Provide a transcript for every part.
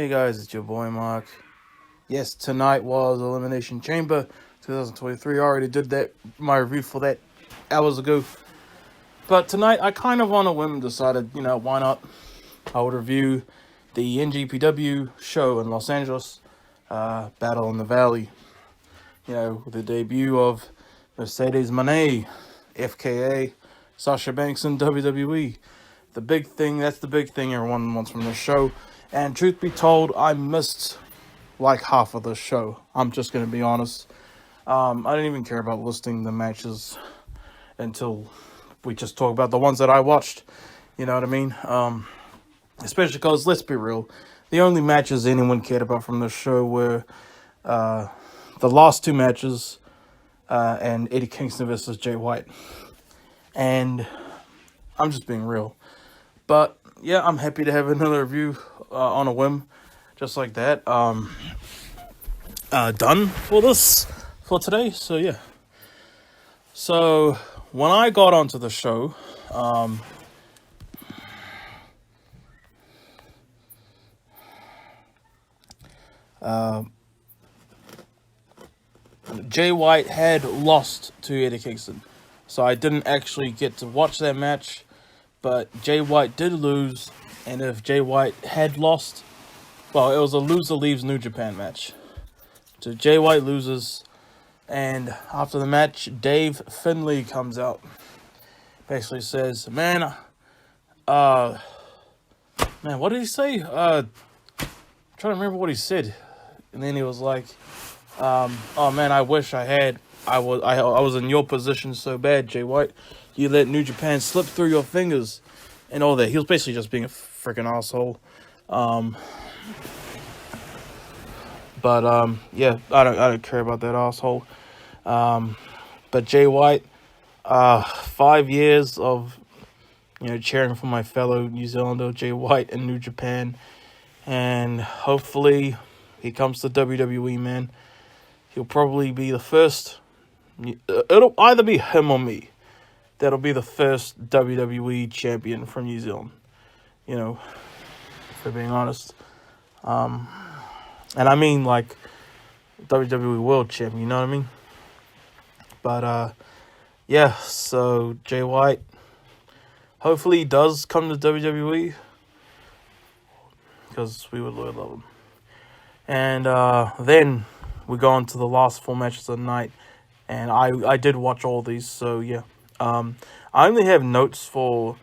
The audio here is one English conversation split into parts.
Hey guys, it's your boy Mark. Yes, tonight was Elimination Chamber 2023. I already did my review for that hours ago. But tonight I kind of on a whim decided, why not? I would review the NJPW show in Los Angeles, Battle in the Valley. With the debut of Mercedes Moné, FKA, Sasha Banks in WWE. That's the big thing everyone wants from this show. And truth be told, I missed like half of the show. I'm just going to be honest. I didn't even care about listing the matches until we just talk about the ones that I watched. You know what I mean? Especially because, let's be real, the only matches anyone cared about from the show were the last two matches and Eddie Kingston versus Jay White. And I'm just being real. But yeah, I'm happy to have another review on a whim, just like that. Done for today. So yeah. So when I got onto the show, Jay White had lost to Eddie Kingston, so I didn't actually get to watch that match. But Jay White did lose, and if Jay White had lost, well, it was a loser leaves New Japan match. So Jay White loses, and after the match, Dave Finlay comes out. Basically says, man, what did he say? I'm trying to remember what he said. And then he was like, oh man, I wish I was in your position so bad, Jay White. You let New Japan slip through your fingers and all that. He was basically just being a freaking asshole. Yeah, I don't care about that asshole. But Jay White, 5 years of cheering for my fellow New Zealander Jay White in New Japan, and hopefully he comes to WWE, man. He'll probably be the first. It'll either be him or me that'll be the first WWE champion from New Zealand. For being honest. And I mean like WWE World Champion, you know what I mean? But yeah, so Jay White, hopefully he does come to WWE, because we would really love him. And then we go on to the last four matches of the night, and I did watch all these, so yeah. I only have notes for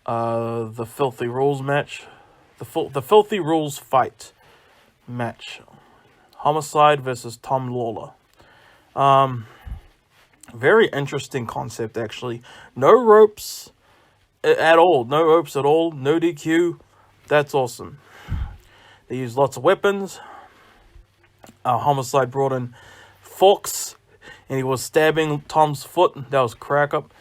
the Filthy Rules match, the Filthy Rules fight match, Homicide versus Tom Lawlor. Very interesting concept, actually. No ropes at all, no DQ. That's awesome. They used lots of weapons. Homicide brought in forks, and he was stabbing Tom's foot. That was crack up.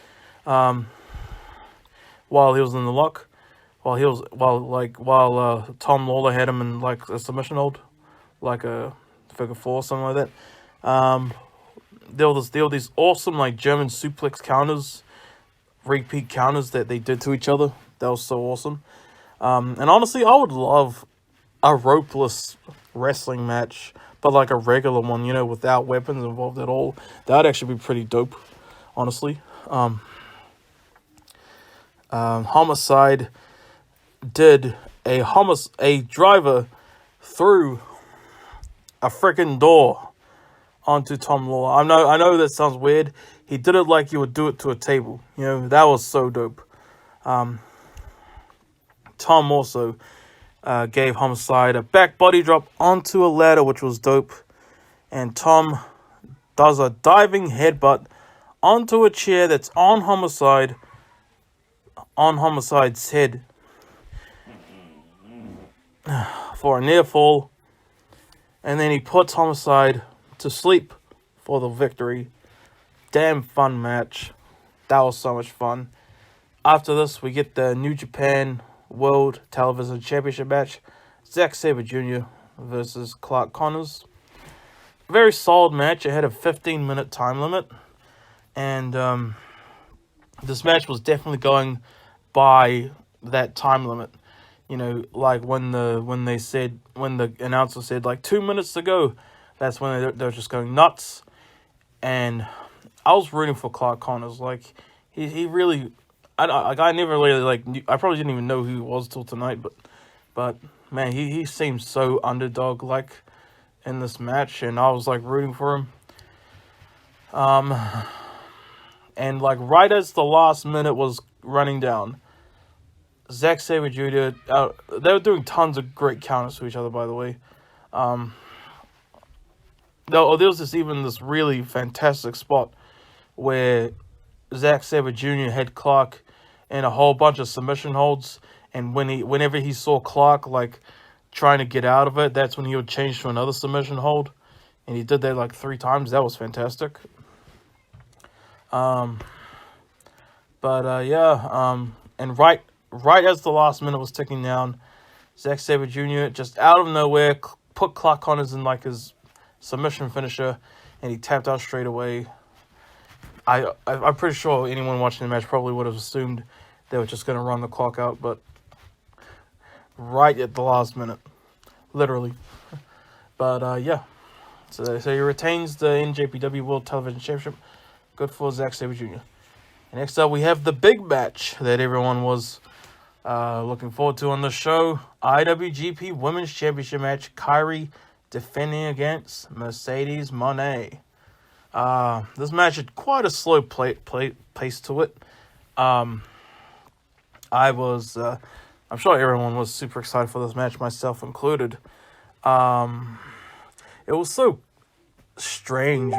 While he was in the lock, while Tom Lawlor had him in like a submission hold, like a figure four, something like that. There were these awesome like German suplex counters, repeat counters that they did to each other. That was so awesome. And honestly, I would love a ropeless wrestling match, but like a regular one, without weapons involved at all. That would actually be pretty dope, honestly. Homicide did a driver through a freaking door onto Tom Lawlor. I know that sounds weird. He did it like you would do it to a table. That was so dope. Tom also gave Homicide a back body drop onto a ladder, which was dope. And Tom does a diving headbutt onto a chair that's on Homicide's head for a near fall. And then he puts Homicide to sleep for the victory. Damn fun match. That was so much fun. After this, we get the New Japan World Television Championship match. Zack Sabre Jr. versus Clark Connors. Very solid match. It had a 15-minute time limit. And this match was definitely going by that time limit. like when the announcer said like 2 minutes to go, that's when they were just going nuts. And I was rooting for Clark Connors. Like he really, I never really I probably didn't even know who he was till tonight. But man, he seemed so underdog like in this match, and I was like rooting for him. And like right as the last minute was running down, Zack Sabre Jr. They were doing tons of great counters to each other, by the way. There was this really fantastic spot where Zack Sabre Jr. had Clark in a whole bunch of submission holds, and whenever he saw Clark like trying to get out of it, that's when he would change to another submission hold, and he did that like 3 times. That was fantastic. And right as the last minute was ticking down, Zack Sabre Jr. just out of nowhere put Clark Connors in like his submission finisher, and he tapped out straight away. I'm pretty sure anyone watching the match probably would have assumed they were just going to run the clock out, but right at the last minute, literally. But yeah, so he retains the NJPW World Television Championship. Good for Zack Sabre Jr. And next up, we have the big match that everyone was looking forward to on the show. IWGP Women's Championship match. Kairi defending against Mercedes Moné. This match had quite a slow pace to it. I'm sure everyone was super excited for this match, myself included. It was so strange,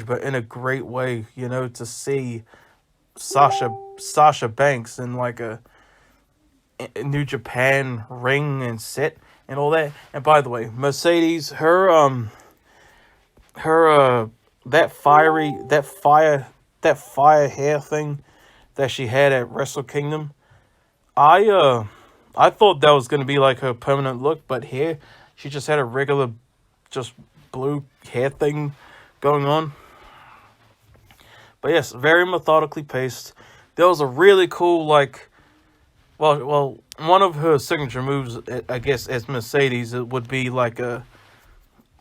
but in a great way, to see Sasha Banks in like a New Japan ring and set and all that. And by the way, Mercedes, her that fire hair thing that she had at Wrestle Kingdom, I thought that was gonna be like her permanent look, but here she just had a regular just blue hair thing going on. But yes, very methodically paced. There was a really cool one of her signature moves, I guess, as Mercedes, it would be like a,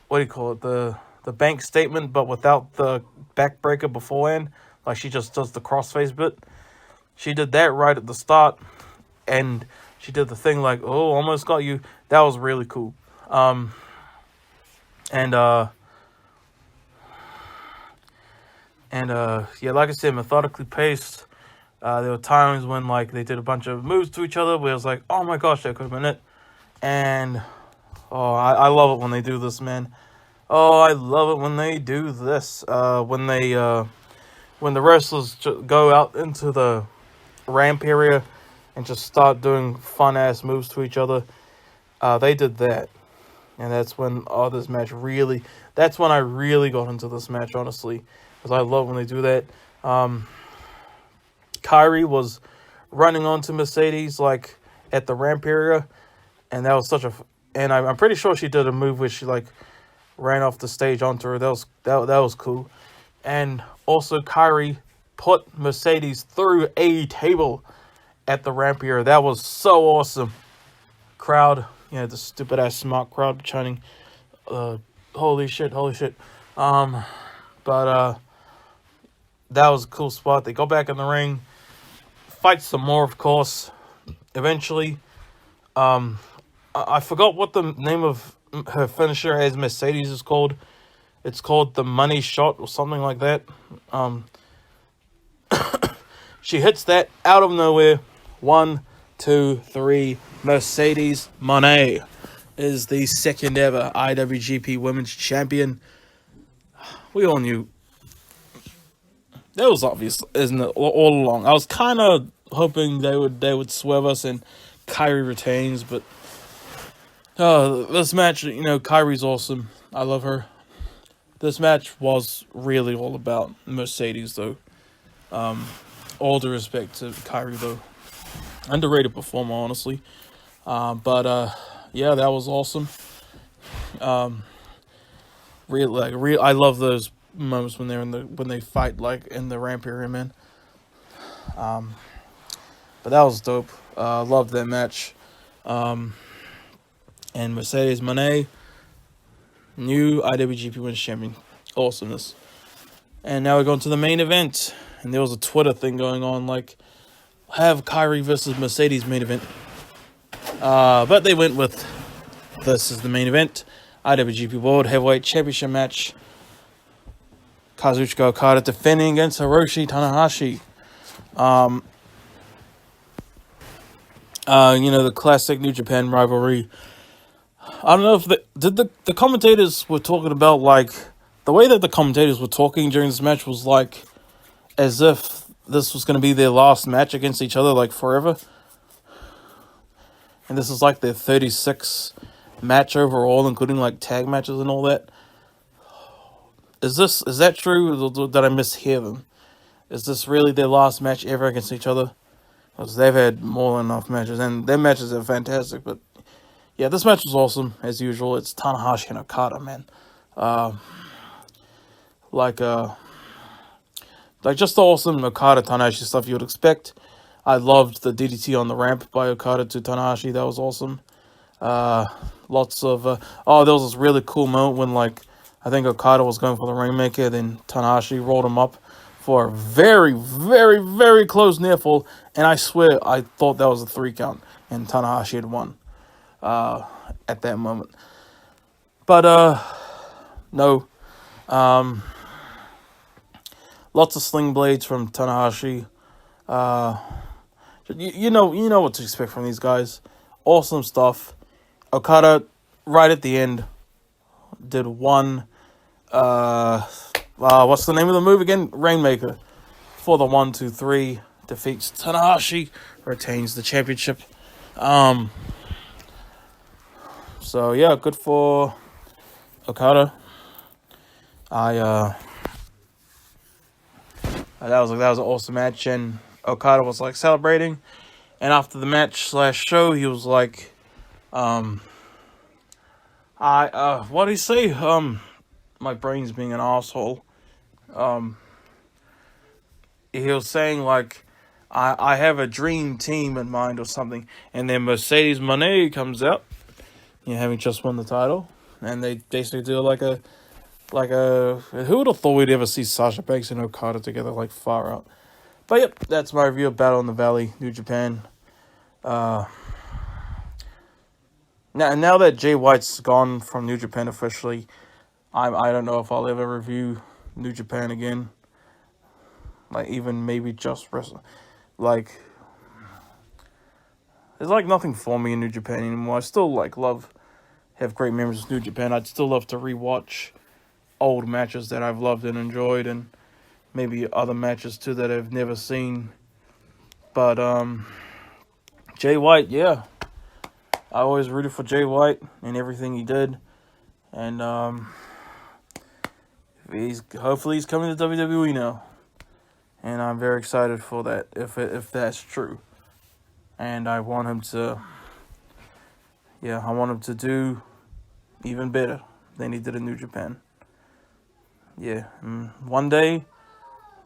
what do you call it, the bank statement, but without the backbreaker beforehand. Like she just does the crossface bit. She did that right at the start, and she did the thing like, oh, almost got you. That was really cool. Yeah, like I said, methodically paced. There were times when like they did a bunch of moves to each other where it was like, oh my gosh, that could have been it. And I love it when they do this, man. Oh, I love it when they do this. When the wrestlers go out into the ramp area and just start doing fun ass moves to each other. They did that, and that's when this match really. That's when I really got into this match, honestly, because I love when they do that. Kairi was running onto Mercedes like at the ramp area, and that was and I'm pretty sure she did a move where she like ran off the stage onto her. That was cool. And also Kairi put Mercedes through a table at the ramp area. That was so awesome. Crowd, the stupid ass smart crowd chanting, holy shit. But that was a cool spot. They go back in the ring, fight some more, of course. Eventually, I forgot what the name of her finisher as Mercedes is called. It's called the money shot or something like that. She hits that out of nowhere. 1, 2, 3. Mercedes Moné is the second ever IWGP Women's Champion. We all knew. That was obvious, isn't it? All along. I was kind of hoping they would swerve us and Kairi retains, but this match, Kairi's awesome. I love her. This match was really all about Mercedes, though. All due respect to Kairi, though. Underrated performer, honestly. But yeah, that was awesome. I love those moments when they fight like in the ramp area, man. But But that was dope. Loved that match. And Mercedes Moné, new IWGP Women's Champion. Awesomeness. And now we're going to the main event. And there was a Twitter thing going on, like, have Kairi versus Mercedes main event. But they went with this is the main event. IWGP World Heavyweight Championship match. Kazuchika Okada defending against Hiroshi Tanahashi. The classic New Japan rivalry. I don't know if the commentators were talking about, like, the way that the commentators were talking during this match was like as if this was going to be their last match against each other, like, forever. And this is like their 36th match overall, including like tag matches and all that. Is that true? Or did I mishear them? Is this really their last match ever against each other? Because they've had more than enough matches, and their matches are fantastic. But yeah, this match was awesome as usual. It's Tanahashi and Okada, man. Like just the awesome Okada Tanahashi stuff you would expect. I loved the DDT on the ramp by Okada to Tanahashi. That was awesome. Lots of there was this really cool moment when, like, I think Okada was going for the Rainmaker, then Tanahashi rolled him up for a very, very, very close near fall, and I swear I thought that was a 3 count, and Tanahashi had won at that moment. But no. Lots of sling blades from Tanahashi. You know what to expect from these guys. Awesome stuff. Okada, right at the end, did one, what's the name of the move again? Rainmaker. For the 1, 2, 3, defeats Tanahashi, retains the championship. So yeah, good for Okada. That was an awesome match, and Okada was like celebrating, and after the match / show, he was like, what did he say? My brain's being an asshole. He was saying, like, I have a dream team in mind or something, and then Mercedes Moné comes out, having just won the title, and they basically do like a who would have thought we'd ever see Sasha Banks and Okada together, like, far out. But yep, that's my review of Battle in the Valley, New Japan. Now that Jay White's gone from New Japan officially, I don't know if I'll ever review New Japan again. Like, even maybe just wrestling. Like, there's like nothing for me in New Japan anymore. I still have great memories of New Japan. I'd still love to rewatch old matches that I've loved and enjoyed, and maybe other matches too that I've never seen. But Jay White, yeah, I always rooted for Jay White and everything he did, and hopefully he's coming to WWE now, and I'm very excited for that if that's true. And I want him to do even better than he did in New Japan. Yeah, one day,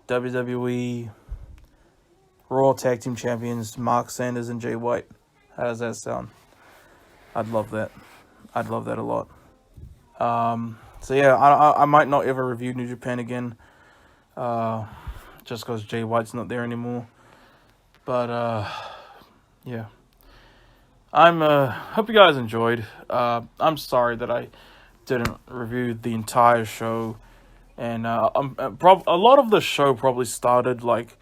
WWE Raw Tag Team Champions Mark Sanders and Jay White. How does that sound? I'd love that. I'd love that a lot. So yeah, I might not ever review New Japan again, just because Jay White's not there anymore. But yeah, hope you guys enjoyed. I'm sorry that I didn't review the entire show. And a lot of the show probably started, like,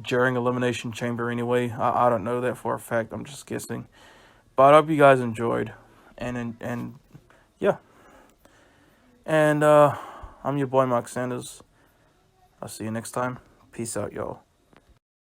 during Elimination Chamber anyway. I don't know that for a fact. I'm just guessing. But I hope you guys enjoyed. And yeah. And I'm your boy, Mark Sanders. I'll see you next time. Peace out, y'all.